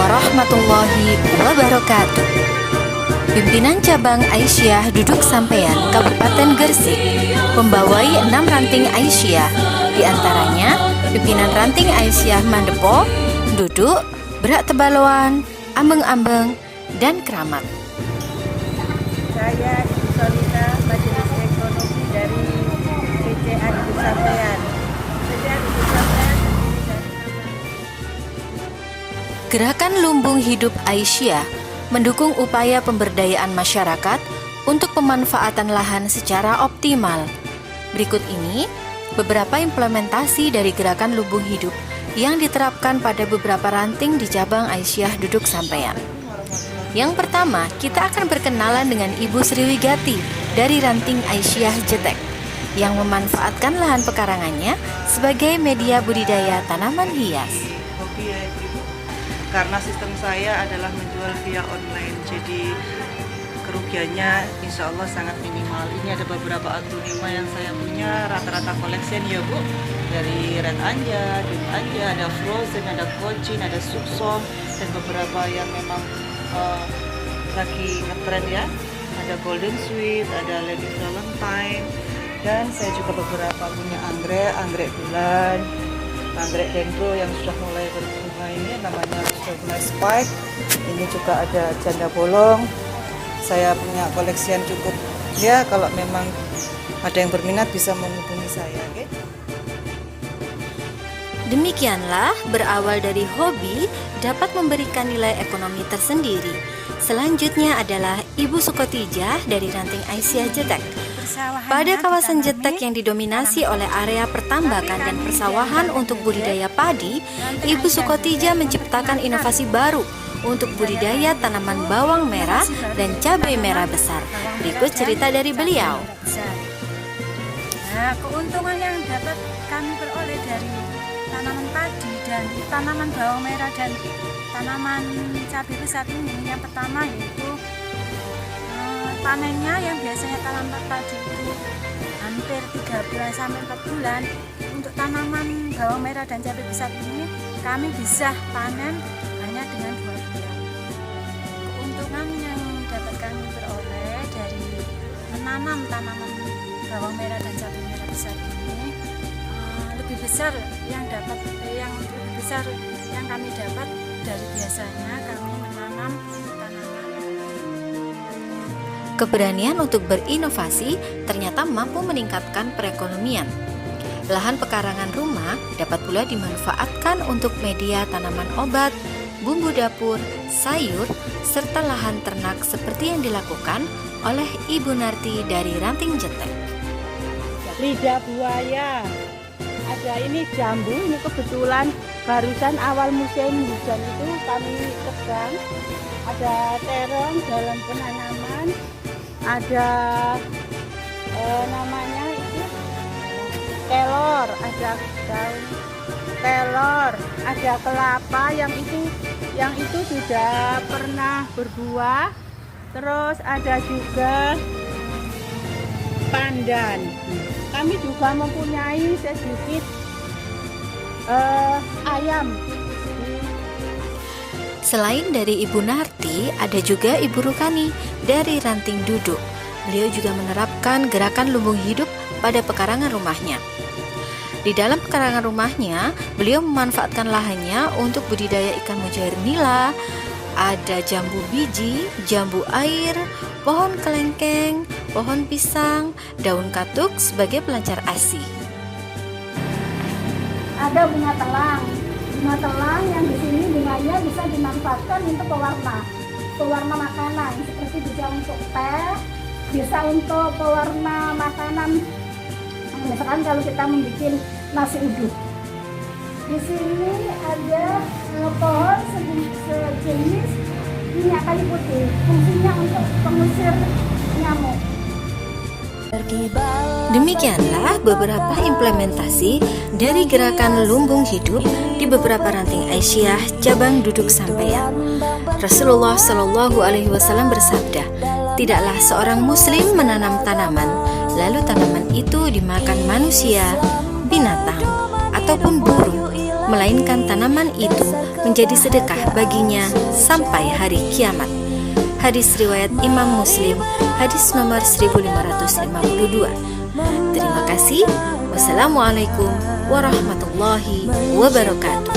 warahmatullahi wabarakatuh. Pimpinan Cabang Aisyah Duduk Sampean Kabupaten Gresik membawai 6 ranting Aisyah, diantaranya pimpinan ranting Aisyah Mandepo, Duduk, Berak Tebaloan, Ambeng-Ambeng, dan Keramat. Saya Ibu Solita, Majelis Ekonomi dari PCA Duduk Sampean. Gerakan Lumbung Hidup Aisyah mendukung upaya pemberdayaan masyarakat untuk pemanfaatan lahan secara optimal. Berikut ini beberapa implementasi dari Gerakan Lumbung Hidup yang diterapkan pada beberapa ranting di Cabang Aisyah Duduk Sampean. Yang pertama, kita akan berkenalan dengan Ibu Sriwigati dari ranting Aisyah Jetek yang memanfaatkan lahan pekarangannya sebagai media budidaya tanaman hias. Hobi ya Ibu, karena sistem saya adalah menjual via online, jadi kerugiannya insya Allah sangat minimal. Ini ada beberapa aglonema yang saya punya, rata-rata collection ya Bu, dari Red Anja, Dut Anja, ada Frozen, ada Kocin, ada Subsom, dan beberapa yang memang lagi ngetren ya, ada Golden Sweet, ada Lady Valentine, dan saya juga beberapa punya anggrek bulan, anggrek dendro yang sudah mulai berbunga, ini namanya sudah mulai spike. Ini juga ada janda bolong. Saya punya koleksian cukup ya, kalau memang ada yang berminat bisa menghubungi saya, oke? Demikianlah berawal dari hobi dapat memberikan nilai ekonomi tersendiri. Selanjutnya adalah Ibu Sukotijah dari ranting Aisyah Jetek. Pada kawasan Jetek yang didominasi oleh area pertambakan dan persawahan untuk budidaya padi, Ibu Sukotijah menciptakan inovasi baru untuk budidaya tanaman bawang merah dan cabai merah besar. Berikut cerita dari beliau. Nah, keuntungan yang dapat kami peroleh dari tanaman padi dan tanaman bawang merah dan tanaman cabai besar ini, yang pertama yaitu panennya yang biasanya tanaman padi itu hampir 3 bulan sampai 4 bulan. Untuk tanaman bawang merah dan cabai besar ini kami bisa panen hanya dengan 2 bulan. Keuntungan yang dapat kami peroleh dari menanam tanaman bawang merah dan cabai merah besar ini lebih besar yang kami dapat dari biasanya kami menanam tanaman. Keberanian untuk berinovasi ternyata mampu meningkatkan perekonomian. Lahan pekarangan rumah dapat pula dimanfaatkan untuk media tanaman obat, bumbu dapur, sayur, serta lahan ternak seperti yang dilakukan oleh Ibu Narti dari ranting Jetek. Lidah buaya, ada ini jambu, ini kebetulan barusan awal musim hujan itu kami pegang. Ada terong dalam penanaman, ada namanya itu kelor, ada daun kelor, ada kelapa yang itu sudah pernah berbuah. Terus ada juga pandan. Kami juga mempunyai sedikit ayam. Selain dari Ibu Narti, ada juga Ibu Rukani dari ranting Duduk. Beliau juga menerapkan gerakan lumbung hidup pada pekarangan rumahnya. Di dalam pekarangan rumahnya, beliau memanfaatkan lahannya untuk budidaya ikan mujair nila, ada jambu biji, jambu air, pohon kelengkeng, pohon pisang, daun katuk sebagai pelancar ASI. Ada bunga telang. Bunga telang yang di sini bunganya bisa dimanfaatkan untuk pewarna makanan, seperti bisa untuk teh, bisa untuk pewarna makanan. Misalkan kalau kita membuat nasi uduk. Di sini ada pohon sejenis minyak kayu putih, fungsinya untuk pengusir nyamuk. Demikianlah beberapa implementasi dari gerakan lumbung hidup di beberapa ranting Aisyah Cabang Duduk Sampean. Rasulullah Shallallahu Alaihi Wasallam bersabda, tidaklah seorang muslim menanam tanaman lalu tanaman itu dimakan manusia, binatang, ataupun burung, melainkan tanaman itu menjadi sedekah baginya sampai hari kiamat. Hadis riwayat Imam Muslim, hadis nomor 1552. Terima kasih. Wassalamualaikum warahmatullahi wabarakatuh.